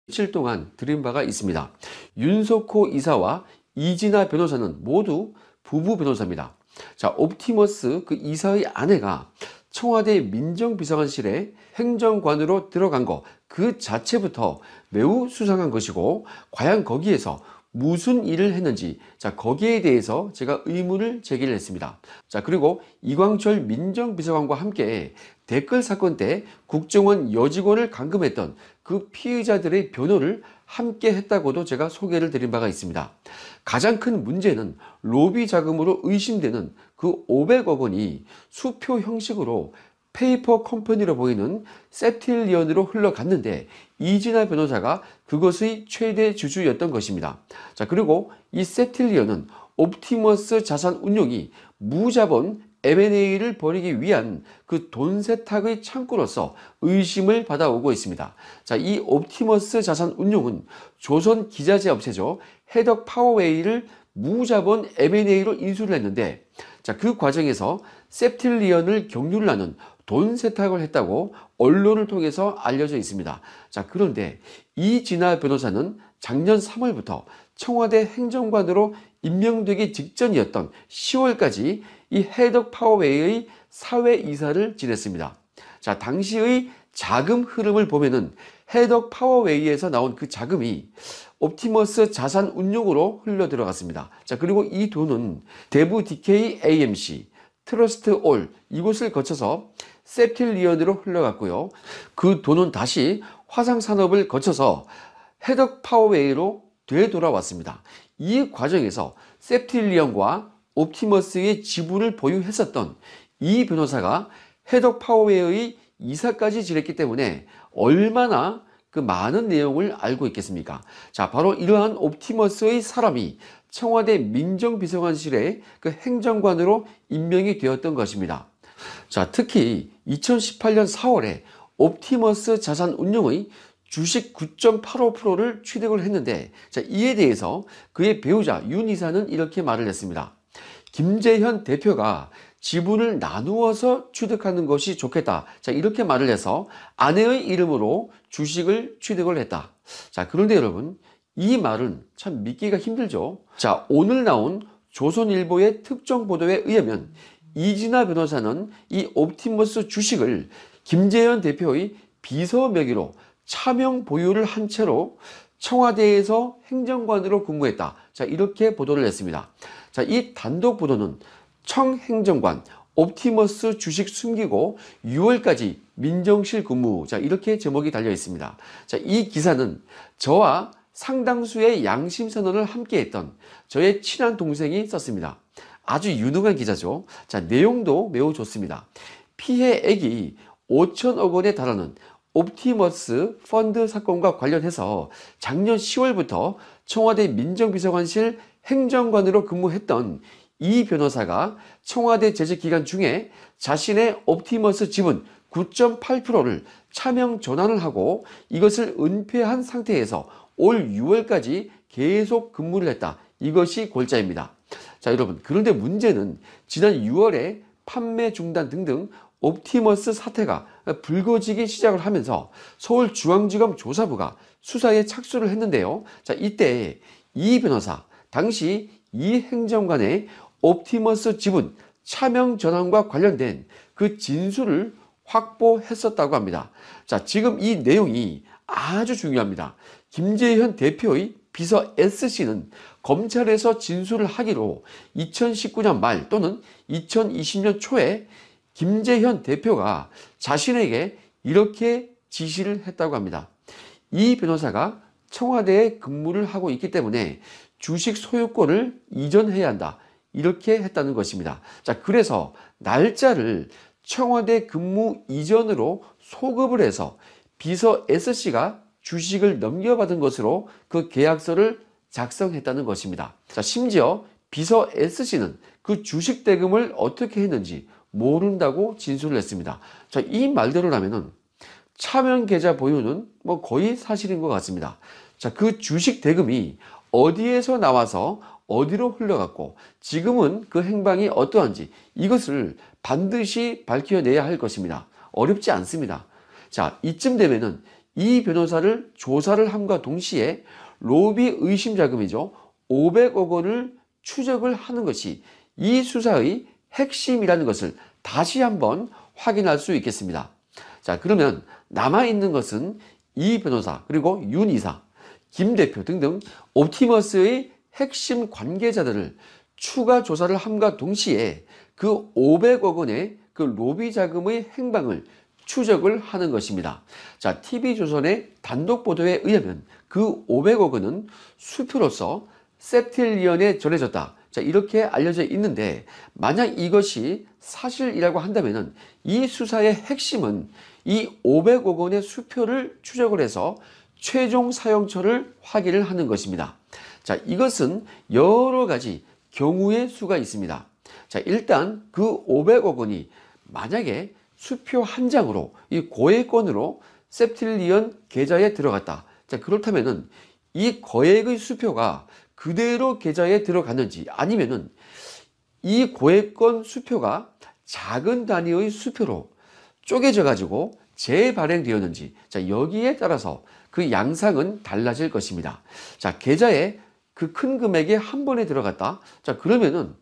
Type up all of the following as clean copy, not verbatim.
며칠 동안 들은 바가 있습니다. 윤석호 이사와 이진아 변호사는 모두 부부 변호사입니다. 자, 옵티머스 그 이사의 아내가 청와대 민정비서관실에 행정관으로 들어간 것 그 자체부터 매우 수상한 것이고, 과연 거기에서 무슨 일을 했는지, 자, 거기에 대해서 제가 의문을 제기를 했습니다. 자, 그리고 이광철 민정비서관과 함께 댓글 사건 때 국정원 여직원을 감금했던 그 피의자들의 변호를 함께 했다고도 제가 소개를 드린 바가 있습니다. 가장 큰 문제는 로비 자금으로 의심되는 그 500억 원이 수표 형식으로 페이퍼 컴퍼니로 보이는 세틸리언으로 흘러갔는데, 이진아 변호사가 그것의 최대 주주였던 것입니다. 자, 그리고 이 세틸리언은 옵티머스 자산운용이 무자본 M&A를 벌이기 위한 그 돈 세탁의 창구로서 의심을 받아오고 있습니다. 자, 이 옵티머스 자산운용은 조선 기자재업체죠, 해덕 파워웨이를 무자본 M&A로 인수를 했는데, 자, 그 과정에서 세틸리언을 경유를 하는 돈 세탁을 했다고 언론을 통해서 알려져 있습니다. 자, 그런데 이진아 변호사는 작년 3월부터 청와대 행정관으로 임명되기 직전이었던 10월까지 이 해덕 파워웨이의 사회이사를 지냈습니다. 자, 당시의 자금 흐름을 보면은 해덕 파워웨이에서 나온 그 자금이 옵티머스 자산운용으로 흘러 들어갔습니다. 자, 그리고 이 돈은 대부 DK AMC, 트러스트 올 이곳을 거쳐서 세틸리언으로 흘러갔고요. 그 돈은 다시 화상산업을 거쳐서 해덕 파워웨이로 되돌아왔습니다. 이 과정에서 세틸리언과 옵티머스의 지분을 보유했었던 이 변호사가 해덕 파워웨이의 이사까지 지냈기 때문에 얼마나 그 많은 내용을 알고 있겠습니까? 자, 바로 이러한 옵티머스의 사람이 청와대 민정비서관실의 그 행정관으로 임명이 되었던 것입니다. 자, 특히 2018년 4월에 옵티머스 자산운용의 주식 9.85%를 취득을 했는데, 자, 이에 대해서 그의 배우자 윤 이사는 이렇게 말을 했습니다. 김재현 대표가 지분을 나누어서 취득하는 것이 좋겠다. 자, 이렇게 말을 해서 아내의 이름으로 주식을 취득을 했다. 자, 그런데 여러분, 이 말은 참 믿기가 힘들죠. 자, 오늘 나온 조선일보의 특정 보도에 의하면 이진아 변호사는 이 옵티머스 주식을 김재현 대표의 비서 명의로 차명 보유를 한 채로 청와대에서 행정관으로 근무했다. 자, 이렇게 보도를 했습니다. 자, 이 단독 보도는 청행정관 옵티머스 주식 숨기고 6월까지 민정실 근무, 자, 이렇게 제목이 달려 있습니다. 자, 이 기사는 저와 상당수의 양심선언을 함께 했던 저의 친한 동생이 썼습니다. 아주 유능한 기자죠. 자, 내용도 매우 좋습니다. 피해액이 5천억 원에 달하는 옵티머스 펀드 사건과 관련해서 작년 10월부터 청와대 민정비서관실 행정관으로 근무했던 이 변호사가 청와대 재직 기간 중에 자신의 옵티머스 지분 9.8%를 차명 전환을 하고 이것을 은폐한 상태에서 올 6월까지 계속 근무를 했다. 이것이 골자입니다. 자, 여러분, 그런데 문제는 지난 6월에 판매 중단 등등 옵티머스 사태가 불거지기 시작을 하면서 서울중앙지검 조사부가 수사에 착수를 했는데요. 자, 이때 이 변호사, 당시 이 행정관의 옵티머스 지분 차명 전환과 관련된 그 진술을 확보했었다고 합니다. 자, 지금 이 내용이 아주 중요합니다. 김재현 대표의 비서 S씨는 검찰에서 진술을 하기로 2019년 말 또는 2020년 초에 김재현 대표가 자신에게 이렇게 지시를 했다고 합니다. 이 변호사가 청와대에 근무를 하고 있기 때문에 주식 소유권을 이전해야 한다. 이렇게 했다는 것입니다. 자, 그래서 날짜를 청와대 근무 이전으로 소급을 해서 비서 S씨가 주식을 넘겨받은 것으로 그 계약서를 작성했다는 것입니다. 자, 심지어 비서 S씨는 그 주식 대금을 어떻게 했는지 모른다고 진술을 했습니다. 자, 이 말대로라면은 차명 계좌 보유는 뭐 거의 사실인 것 같습니다. 자, 그 주식 대금이 어디에서 나와서 어디로 흘러갔고 지금은 그 행방이 어떠한지 이것을 반드시 밝혀내야 할 것입니다. 어렵지 않습니다. 자, 이쯤 되면은 이 변호사를 조사를 함과 동시에 로비 의심 자금이죠. 500억 원을 추적을 하는 것이 이 수사의 핵심이라는 것을 다시 한번 확인할 수 있겠습니다. 자, 그러면 남아있는 것은 이 변호사, 그리고 윤 이사, 김 대표 등등 옵티머스의 핵심 관계자들을 추가 조사를 함과 동시에 그 500억 원의 그 로비 자금의 행방을 추적을 하는 것입니다. 자, TV조선의 단독 보도에 의하면 그 500억 원은 수표로서 septillion에 전해졌다. 자, 이렇게 알려져 있는데, 만약 이것이 사실이라고 한다면 이 수사의 핵심은 이 500억 원의 수표를 추적을 해서 최종 사용처를 확인을 하는 것입니다. 자, 이것은 여러 가지 경우의 수가 있습니다. 자, 일단 그 500억 원이 만약에 수표 한 장으로 이 고액권으로 septillion 계좌에 들어갔다. 자, 그렇다면은 이 거액의 수표가 그대로 계좌에 들어갔는지, 아니면은 이 고액권 수표가 작은 단위의 수표로 쪼개져 가지고 재발행되었는지, 자, 여기에 따라서 그 양상은 달라질 것입니다. 자, 계좌에 그 큰 금액이 한 번에 들어갔다. 자, 그러면은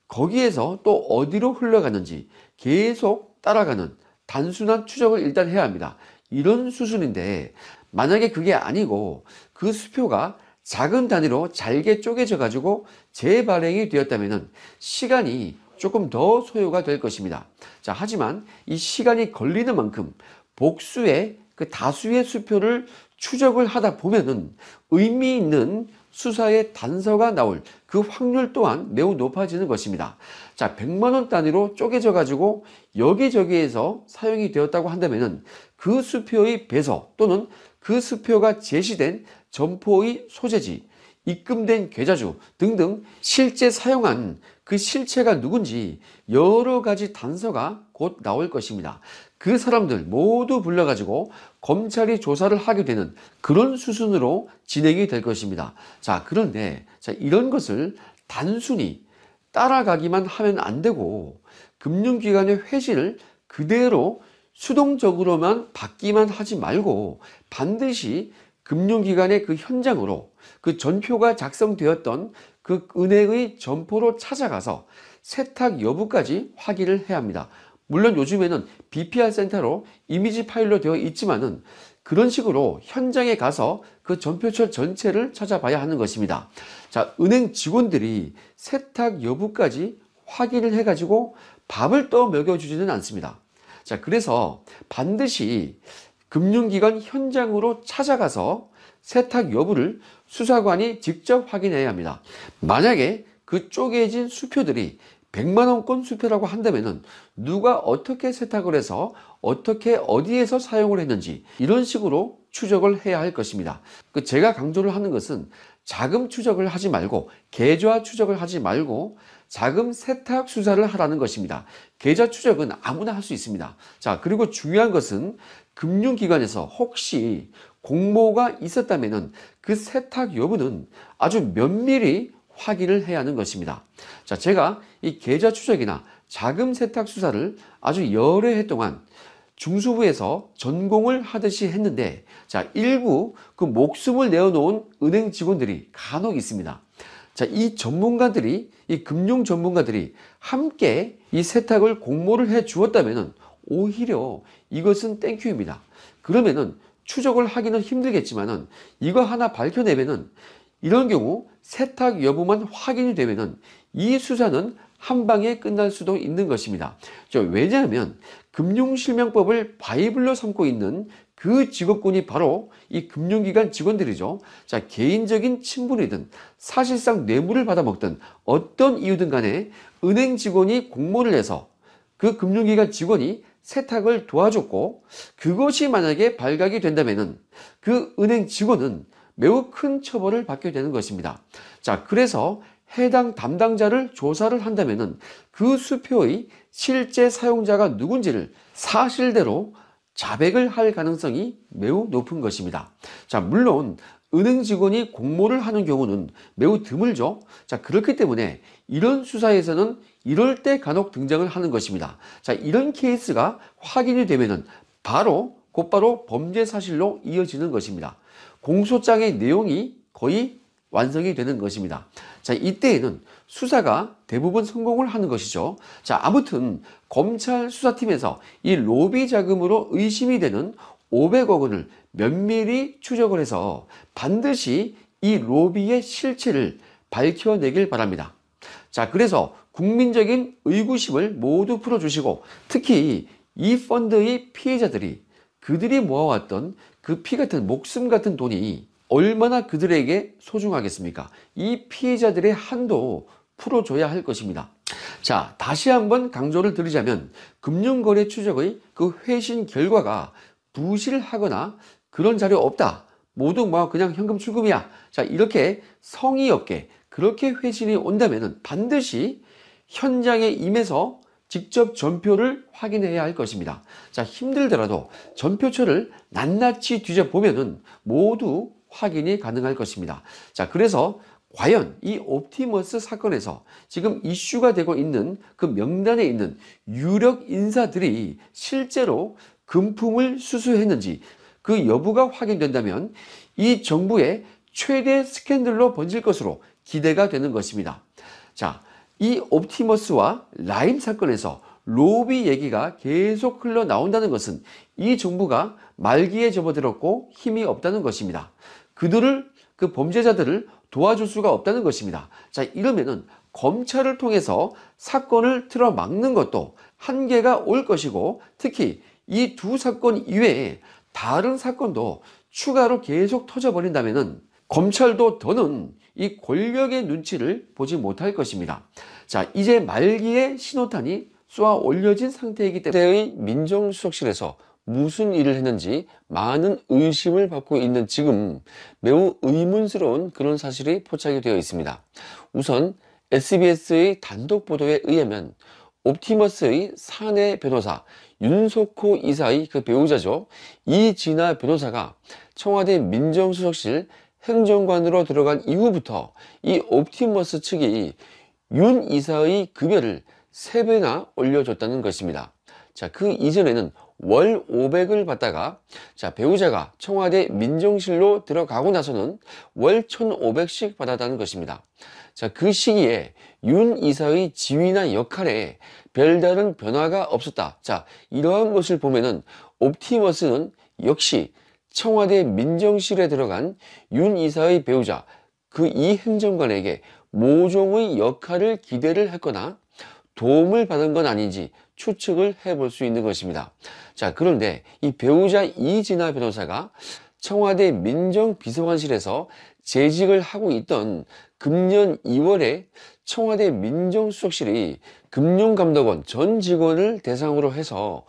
거기에서 또 어디로 흘러갔는지 계속 따라가는 단순한 추적을 일단 해야 합니다. 이런 수순인데, 만약에 그게 아니고 그 수표가 작은 단위로 잘게 쪼개져 가지고 재발행이 되었다면 시간이 조금 더 소요가 될 것입니다. 자, 하지만 이 시간이 걸리는 만큼 복수의 그 다수의 수표를 추적을 하다 보면은 의미 있는 수사의 단서가 나올 그 확률 또한 매우 높아지는 것입니다. 자, 100만 원 단위로 쪼개져 가지고 여기저기에서 사용이 되었다고 한다면은 그 수표의 배서 또는 그 수표가 제시된 점포의 소재지, 입금된 계좌주 등등 실제 사용한 그 실체가 누군지 여러 가지 단서가 곧 나올 것입니다. 그 사람들 모두 불러가지고 검찰이 조사를 하게 되는 그런 수순으로 진행이 될 것입니다. 자, 그런데 이런 것을 단순히 따라가기만 하면 안 되고, 금융기관의 회신을 그대로 수동적으로만 받기만 하지 말고 반드시 금융기관의 그 현장으로 그 전표가 작성되었던 그 은행의 점포로 찾아가서 세탁 여부까지 확인을 해야 합니다. 물론 요즘에는 BPR 센터로 이미지 파일로 되어 있지만은 그런 식으로 현장에 가서 그 전표철 전체를 찾아봐야 하는 것입니다. 자, 은행 직원들이 세탁 여부까지 확인을 해가지고 밥을 또 먹여주지는 않습니다. 자, 그래서 반드시 금융기관 현장으로 찾아가서 세탁 여부를 수사관이 직접 확인해야 합니다. 만약에 그 쪼개진 수표들이 100만원권 수표라고 한다면은 누가 어떻게 세탁을 해서 어떻게 어디에서 사용을 했는지 이런 식으로 추적을 해야 할 것입니다. 제가 강조를 하는 것은 자금 추적을 하지 말고 계좌 추적을 하지 말고 자금 세탁 수사를 하라는 것입니다. 계좌 추적은 아무나 할 수 있습니다. 자, 그리고 중요한 것은 금융기관에서 혹시 공모가 있었다면은 그 세탁 여부는 아주 면밀히 확인을 해야 하는 것입니다. 자, 제가 이 계좌 추적이나 자금 세탁 수사를 아주 여러 해 동안 중수부에서 전공을 하듯이 했는데, 자, 일부 그 목숨을 내어놓은 은행 직원들이 간혹 있습니다. 자, 이 전문가들이, 이 금융 전문가들이 함께 이 세탁을 공모를 해 주었다면은 오히려 이것은 땡큐입니다. 그러면은 추적을 하기는 힘들겠지만은 이거 하나 밝혀내면은, 이런 경우 세탁 여부만 확인이 되면은 이 수사는 한 방에 끝날 수도 있는 것입니다. 왜냐하면 금융실명법을 바이블로 삼고 있는 그 직업군이 바로 이 금융기관 직원들이죠. 자, 개인적인 친분이든 사실상 뇌물을 받아먹든 어떤 이유든 간에 은행 직원이 공모를 해서 그 금융기관 직원이 세탁을 도와줬고, 그것이 만약에 발각이 된다면은 그 은행 직원은 매우 큰 처벌을 받게 되는 것입니다. 자, 그래서 해당 담당자를 조사를 한다면은 그 수표의 실제 사용자가 누군지를 사실대로 자백을 할 가능성이 매우 높은 것입니다. 자, 물론 은행 직원이 공모를 하는 경우는 매우 드물죠. 자, 그렇기 때문에 이런 수사에서는 이럴 때 간혹 등장을 하는 것입니다. 자, 이런 케이스가 확인이 되면은 바로 곧바로 범죄 사실로 이어지는 것입니다. 공소장의 내용이 거의 완성이 되는 것입니다. 자, 이때에는 수사가 대부분 성공을 하는 것이죠. 자, 아무튼 검찰 수사팀에서 이 로비 자금으로 의심이 되는 500억 원을 면밀히 추적을 해서 반드시 이 로비의 실체를 밝혀내길 바랍니다. 자, 그래서 국민적인 의구심을 모두 풀어주시고, 특히 이 펀드의 피해자들이 그들이 모아왔던 그 피 같은 목숨 같은 돈이 얼마나 그들에게 소중하겠습니까? 이 피해자들의 한도 풀어줘야 할 것입니다. 자, 다시 한번 강조를 드리자면 금융거래 추적의 그 회신 결과가 부실하거나 그런 자료 없다, 모두 뭐 그냥 현금 출금이야, 자, 이렇게 성의 없게 그렇게 회신이 온다면 반드시 현장에 임해서 직접 전표를 확인해야 할 것입니다. 자, 힘들더라도 전표처를 낱낱이 뒤져보면은 모두 확인이 가능할 것입니다. 자, 그래서 과연 이 옵티머스 사건에서 지금 이슈가 되고 있는 그 명단에 있는 유력 인사들이 실제로 금품을 수수했는지 그 여부가 확인된다면 이 정부의 최대 스캔들로 번질 것으로 기대가 되는 것입니다. 자, 이 옵티머스와 라임 사건에서 로비 얘기가 계속 흘러나온다는 것은 이 정부가 말기에 접어들었고 힘이 없다는 것입니다. 그 범죄자들을 도와줄 수가 없다는 것입니다. 자, 이러면은 검찰을 통해서 사건을 틀어막는 것도 한계가 올 것이고, 특히 이 두 사건 이외에 다른 사건도 추가로 계속 터져버린다면은 검찰도 더는 이 권력의 눈치를 보지 못할 것입니다. 자, 이제 말기에 신호탄이 쏘아 올려진 상태이기 때문에 민정수석실에서 무슨 일을 했는지 많은 의심을 받고 있는 지금 매우 의문스러운 그런 사실이 포착이 되어 있습니다. 우선 SBS의 단독 보도에 의하면 옵티머스의 사내 변호사 윤석호 이사의 그 배우자죠, 이진아 변호사가 청와대 민정수석실 행정관으로 들어간 이후부터 이 옵티머스 측이 윤 이사의 급여를 3배나 올려줬다는 것입니다. 자, 그 이전에는 월 500을 받다가, 자, 배우자가 청와대 민정실로 들어가고 나서는 월 1,500씩 받았다는 것입니다. 자, 그 시기에 윤 이사의 지위나 역할에 별다른 변화가 없었다. 자, 이러한 것을 보면은 옵티머스는 역시 청와대 민정실에 들어간 윤 이사의 배우자 그 이 행정관에게 모종의 역할을 기대를 했거나 도움을 받은 건 아닌지 추측을 해볼 수 있는 것입니다. 자, 그런데 이 배우자 이진아 변호사가 청와대 민정비서관실에서 재직을 하고 있던 금년 2월에 청와대 민정수석실이 금융감독원 전 직원을 대상으로 해서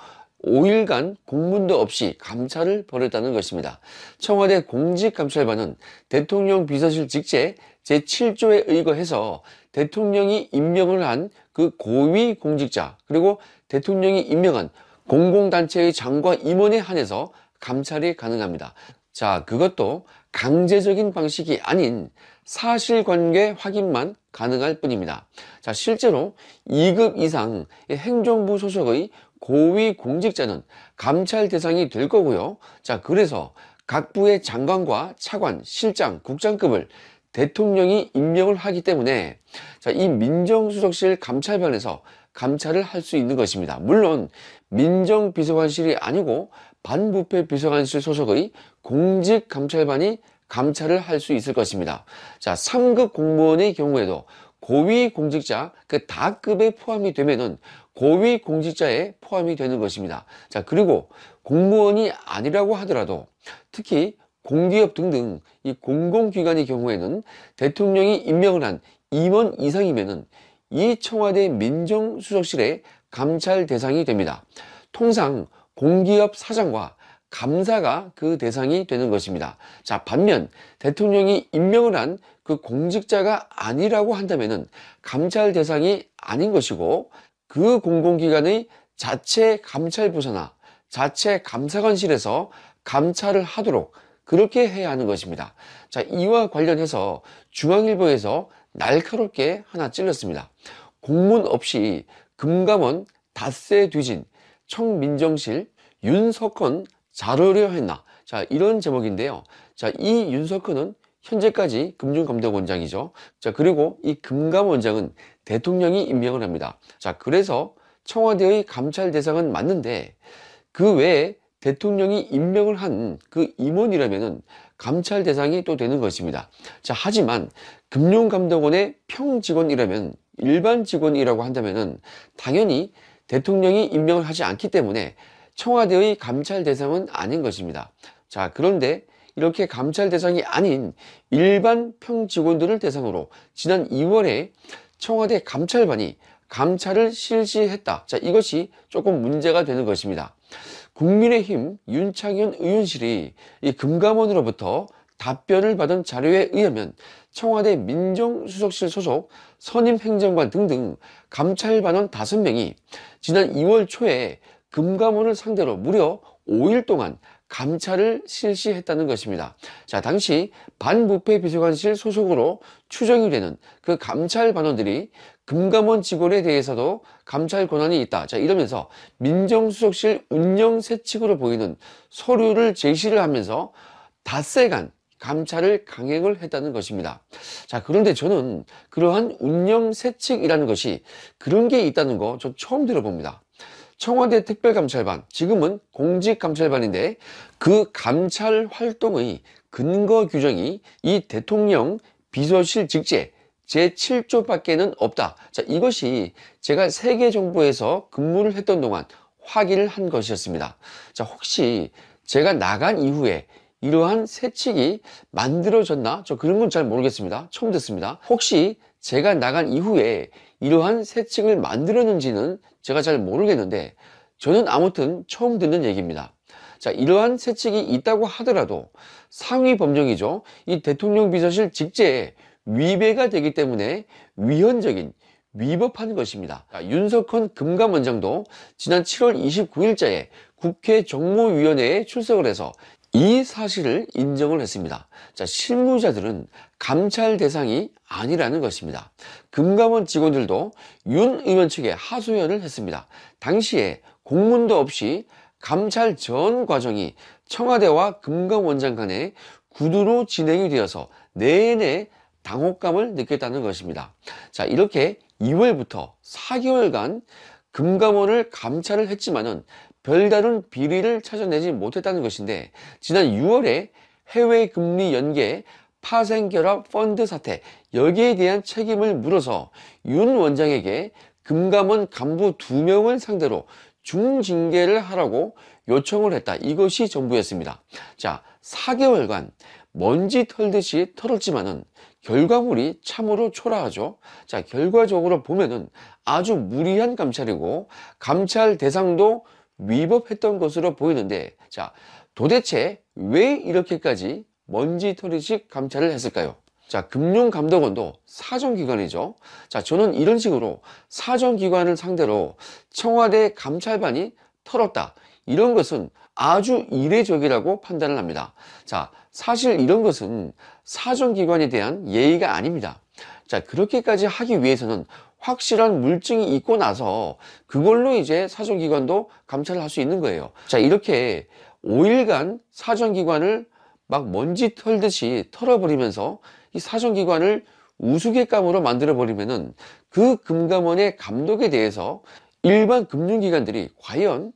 5일간 공문도 없이 감찰을 벌였다는 것입니다. 청와대 공직감찰반은 대통령 비서실 직제 제7조에 의거해서 대통령이 임명을 한 그 고위 공직자, 그리고 대통령이 임명한 공공단체의 장과 임원에 한해서 감찰이 가능합니다. 자, 그것도 강제적인 방식이 아닌 사실관계 확인만 가능할 뿐입니다. 자, 실제로 2급 이상 행정부 소속의 고위 공직자는 감찰 대상이 될 거고요. 자, 그래서 각 부의 장관과 차관, 실장, 국장급을 대통령이 임명을 하기 때문에, 자, 이 민정수석실 감찰반에서 감찰을 할 수 있는 것입니다. 물론 민정비서관실이 아니고 반부패 비서관실 소속의 공직감찰반이 감찰을 할 수 있을 것입니다. 자, 3급 공무원의 경우에도 고위 공직자 그 다급에 포함이 되면은 고위 공직자에 포함이 되는 것입니다. 자, 그리고 공무원이 아니라고 하더라도 특히 공기업 등등 이 공공기관의 경우에는 대통령이 임명을 한 임원 이상이면은 이 청와대 민정수석실의 감찰 대상이 됩니다. 통상 공기업 사장과 감사가 그 대상이 되는 것입니다. 자, 반면 대통령이 임명을 한 그 공직자가 아니라고 한다면은 감찰 대상이 아닌 것이고, 그 공공기관의 자체 감찰부서나 자체 감사관실에서 감찰을 하도록 그렇게 해야 하는 것입니다. 자, 이와 관련해서 중앙일보에서 날카롭게 하나 찔렀습니다. 공문 없이 금감원 닷새 뒤진 청민정실 윤석헌 잘하려 했나? 자, 이런 제목인데요. 자, 이 윤석헌은 현재까지 금융감독원장이죠. 자, 그리고 이 금감원장은 대통령이 임명을 합니다. 자, 그래서 청와대의 감찰 대상은 맞는데 그 외에 대통령이 임명을 한 그 임원이라면은 감찰 대상이 또 되는 것입니다. 자, 하지만 금융감독원의 평직원이라면 일반 직원이라고 한다면은 당연히 대통령이 임명을 하지 않기 때문에 청와대의 감찰 대상은 아닌 것입니다. 자, 그런데 이렇게 감찰 대상이 아닌 일반 평직원들을 대상으로 지난 2월에 청와대 감찰반이 감찰을 실시했다. 자, 이것이 조금 문제가 되는 것입니다. 국민의힘 윤창현 의원실이 이 금감원으로부터 답변을 받은 자료에 의하면 청와대 민정수석실 소속 선임행정관 등등 감찰반원 5명이 지난 2월 초에 금감원을 상대로 무려 5일 동안 감찰을 실시했다는 것입니다. 자, 당시 반부패 비서관실 소속으로 추정이 되는 그 감찰반원들이 금감원 직원에 대해서도 감찰 권한이 있다. 자, 이러면서 민정수석실 운영 세칙으로 보이는 서류를 제시를 하면서 닷새간 감찰을 강행을 했다는 것입니다. 자, 그런데 저는 그러한 운영 세칙이라는 것이 그런 게 있다는 거 저 처음 들어봅니다. 청와대 특별감찰반, 지금은 공직감찰반인데 그 감찰 활동의 근거 규정이 이 대통령 비서실 직제 제7조밖에는 없다. 자, 이것이 제가 세계정보에서 근무를 했던 동안 확인을 한 것이었습니다. 자, 혹시 제가 나간 이후에 이러한 세칙이 만들어졌나? 저 그런 건 잘 모르겠습니다. 처음 듣습니다. 혹시 제가 나간 이후에 이러한 세칙을 만들었는지는 제가 잘 모르겠는데 저는 아무튼 처음 듣는 얘기입니다. 자, 이러한 세칙이 있다고 하더라도 상위 법령이죠. 이 대통령 비서실 직제에 위배가 되기 때문에 위헌적인 위법한 것입니다. 자, 윤석헌 금감원장도 지난 7월 29일자에 국회 정무위원회에 출석을 해서 이 사실을 인정을 했습니다. 자, 실무자들은 감찰 대상이 아니라는 것입니다. 금감원 직원들도 윤 의원 측에 하소연을 했습니다. 당시에 공문도 없이 감찰 전 과정이 청와대와 금감원장 간에 구두로 진행이 되어서 내내 당혹감을 느꼈다는 것입니다. 자, 이렇게 2월부터 4개월간 금감원을 감찰을 했지만은 별다른 비리를 찾아내지 못했다는 것인데 지난 6월에 해외 금리 연계 파생결합 펀드 사태 여기에 대한 책임을 물어서 윤 원장에게 금감원 간부 2명을 상대로 중징계를 하라고 요청을 했다. 이것이 전부였습니다. 자, 4개월간 먼지 털듯이 털었지만은 결과물이 참으로 초라하죠. 자, 결과적으로 보면은 아주 무리한 감찰이고 감찰 대상도 위법했던 것으로 보이는데 자, 도대체 왜 이렇게까지 먼지털이식 감찰을 했을까요? 자, 금융감독원도 사정기관이죠. 자, 저는 이런 식으로 사정기관을 상대로 청와대 감찰반이 털었다. 이런 것은 아주 이례적이라고 판단을 합니다. 자, 사실 이런 것은 사정기관에 대한 예의가 아닙니다. 자, 그렇게까지 하기 위해서는 확실한 물증이 있고 나서 그걸로 이제 사정기관도 감찰을 할 수 있는 거예요. 자, 이렇게 5일간 사정기관을 막 먼지 털듯이 털어버리면서 이 사정기관을 우스갯감으로 만들어버리면은 그 금감원의 감독에 대해서 일반 금융기관들이 과연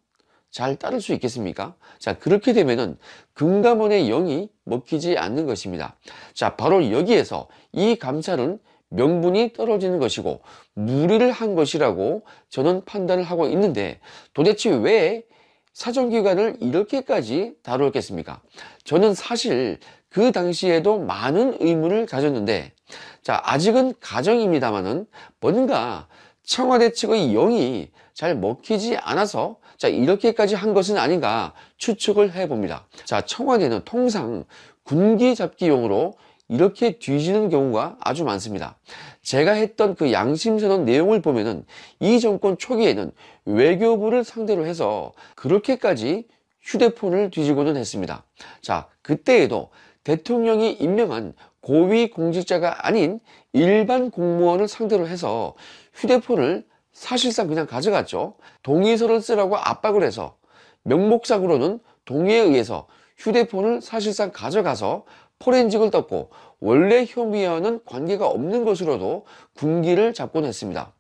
잘 따를 수 있겠습니까? 자, 그렇게 되면은 금감원의 영이 먹히지 않는 것입니다. 자, 바로 여기에서 이 감찰은 명분이 떨어지는 것이고 무리를 한 것이라고 저는 판단을 하고 있는데 도대체 왜 사정기관을 이렇게까지 다루었겠습니까? 저는 사실 그 당시에도 많은 의문을 가졌는데 자, 아직은 가정입니다만은 뭔가 청와대 측의 영이 잘 먹히지 않아서 자, 이렇게까지 한 것은 아닌가 추측을 해봅니다. 자, 청와대는 통상 군기 잡기용으로 이렇게 뒤지는 경우가 아주 많습니다. 제가 했던 그 양심선언 내용을 보면은 이 정권 초기에는 외교부를 상대로 해서 그렇게까지 휴대폰을 뒤지고는 했습니다. 자, 그때에도 대통령이 임명한 고위 공직자가 아닌 일반 공무원을 상대로 해서 휴대폰을 사실상 그냥 가져갔죠. 동의서를 쓰라고 압박을 해서 명목상으로는 동의에 의해서 휴대폰을 사실상 가져가서 포렌식을 떴고 원래 혐의와는 관계가 없는 것으로도 군기를 잡곤 했습니다.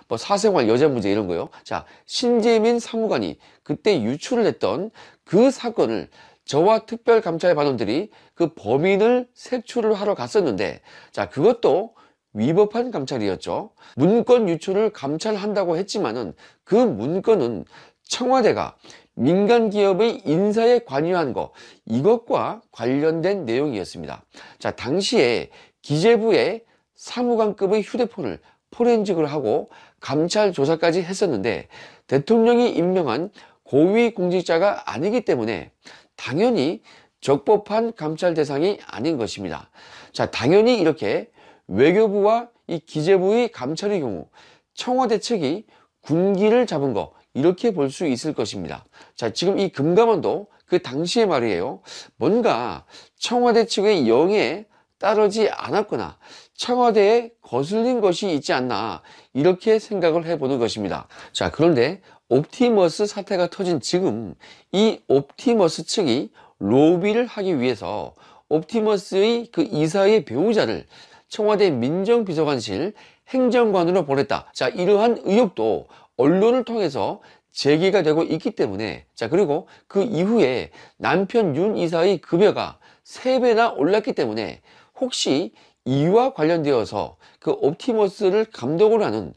뭐 사생활 여자 문제 이런 거요. 자, 신재민 사무관이 그때 유출을 했던 그 사건을 저와 특별감찰반원들이 그 범인을 색출을 하러 갔었는데, 자, 그것도 위법한 감찰이었죠. 문건 유출을 감찰한다고 했지만은 그 문건은 청와대가 민간 기업의 인사에 관여한 거, 이것과 관련된 내용이었습니다. 자, 당시에 기재부의 사무관급의 휴대폰을 포렌식을 하고 감찰 조사까지 했었는데 대통령이 임명한 고위공직자가 아니기 때문에 당연히 적법한 감찰 대상이 아닌 것입니다. 자, 당연히 이렇게 외교부와 이 기재부의 감찰의 경우 청와대 측이 군기를 잡은 거, 이렇게 볼 수 있을 것입니다. 자, 지금 이 금감원도 그 당시에 말이에요, 뭔가 청와대 측의 영에 따르지 않았거나 청와대에 거슬린 것이 있지 않나, 이렇게 생각을 해보는 것입니다. 자, 그런데 옵티머스 사태가 터진 지금 이 옵티머스 측이 로비를 하기 위해서 옵티머스의 그 이사의 배우자를 청와대 민정비서관실 행정관으로 보냈다. 자, 이러한 의혹도 언론을 통해서 제기가 되고 있기 때문에, 자, 그리고 그 이후에 남편 윤 이사의 급여가 3배나 올랐기 때문에 혹시 이와 관련되어서 그 옵티머스를 감독을 하는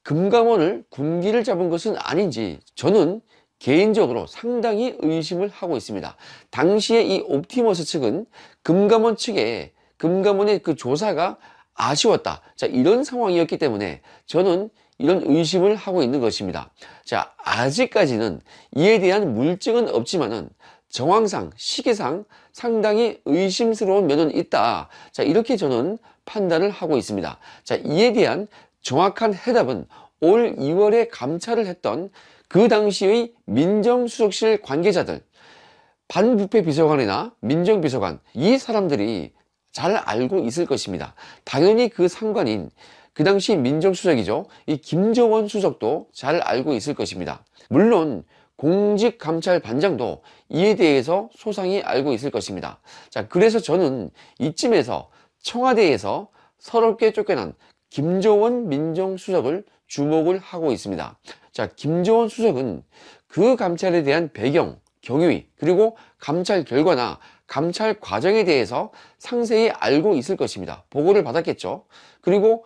금감원을 군기를 잡은 것은 아닌지 저는 개인적으로 상당히 의심을 하고 있습니다. 당시에 이 옵티머스 측은 금감원 측에 금감원의 그 조사가 아쉬웠다. 자, 이런 상황이었기 때문에 저는 이런 의심을 하고 있는 것입니다. 자, 아직까지는 이에 대한 물증은 없지만은 정황상, 시기상 상당히 의심스러운 면은 있다. 자, 이렇게 저는 판단을 하고 있습니다. 자, 이에 대한 정확한 해답은 올 2월에 감찰을 했던 그 당시의 민정수석실 관계자들, 반부패 비서관이나 민정비서관, 이 사람들이 잘 알고 있을 것입니다. 당연히 그 상관인 그 당시 민정수석이죠, 이 김정원 수석도 잘 알고 있을 것입니다. 물론 공직감찰반장도 이에 대해서 소상히 알고 있을 것입니다. 자, 그래서 저는 이쯤에서 청와대에서 서럽게 쫓겨난 김정원 민정수석을 주목을 하고 있습니다. 자, 김정원 수석은 그 감찰에 대한 배경, 경위, 그리고 감찰 결과나 감찰 과정에 대해서 상세히 알고 있을 것입니다. 보고를 받았겠죠. 그리고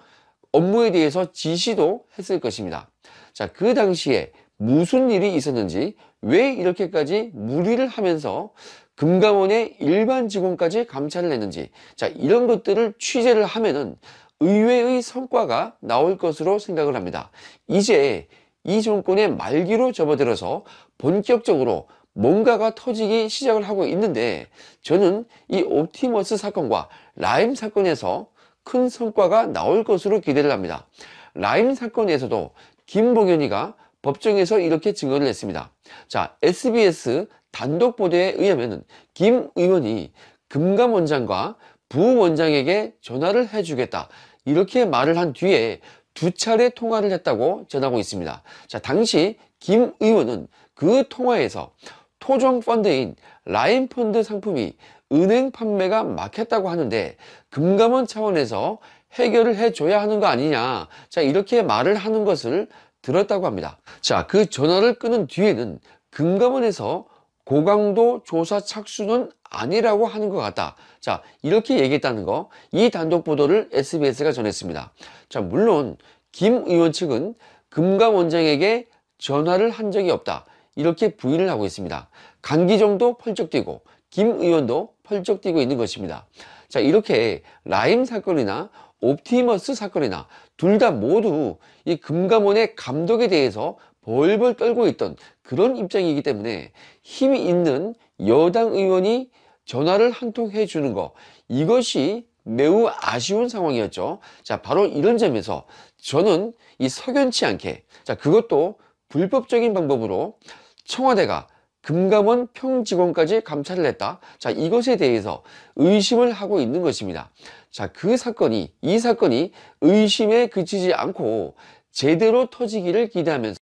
업무에 대해서 지시도 했을 것입니다. 자, 그 당시에 무슨 일이 있었는지, 왜 이렇게까지 무리를 하면서 금감원의 일반 직원까지 감찰을 했는지, 자, 이런 것들을 취재를 하면은 의외의 성과가 나올 것으로 생각을 합니다. 이제 이 정권의 말기로 접어들어서 본격적으로 뭔가가 터지기 시작을 하고 있는데, 저는 이 옵티머스 사건과 라임 사건에서 큰 성과가 나올 것으로 기대를 합니다. 라임 사건에서도 김봉현이가 법정에서 이렇게 증언을 했습니다. 자, SBS 단독 보도에 의하면 김 의원이 금감원장과 부원장에게 전화를 해주겠다, 이렇게 말을 한 뒤에 2차례 통화를 했다고 전하고 있습니다. 자, 당시 김 의원은 그 통화에서 토종 펀드인 라임 펀드 상품이 은행 판매가 막혔다고 하는데 금감원 차원에서 해결을 해줘야 하는 거 아니냐, 자, 이렇게 말을 하는 것을 들었다고 합니다. 자, 그 전화를 끊은 뒤에는 금감원에서 고강도 조사 착수는 아니라고 하는 것 같다, 자, 이렇게 얘기했다는 거, 이 단독 보도를 SBS가 전했습니다. 자, 물론 김 의원 측은 금감원장에게 전화를 한 적이 없다, 이렇게 부인을 하고 있습니다. 강기정도 펄쩍 뛰고 김 의원도 펄쩍 뛰고 있는 것입니다. 자, 이렇게 라임 사건이나 옵티머스 사건이나 둘 다 모두 이 금감원의 감독에 대해서 벌벌 떨고 있던 그런 입장이기 때문에 힘이 있는 여당 의원이 전화를 한 통 해주는 거, 이것이 매우 아쉬운 상황이었죠. 자, 바로 이런 점에서 저는 이 석연치 않게, 자, 그것도 불법적인 방법으로 청와대가 금감원 평직원까지 감찰을 했다, 자, 이것에 대해서 의심을 하고 있는 것입니다. 자, 이 사건이 의심에 그치지 않고 제대로 터지기를 기대하면서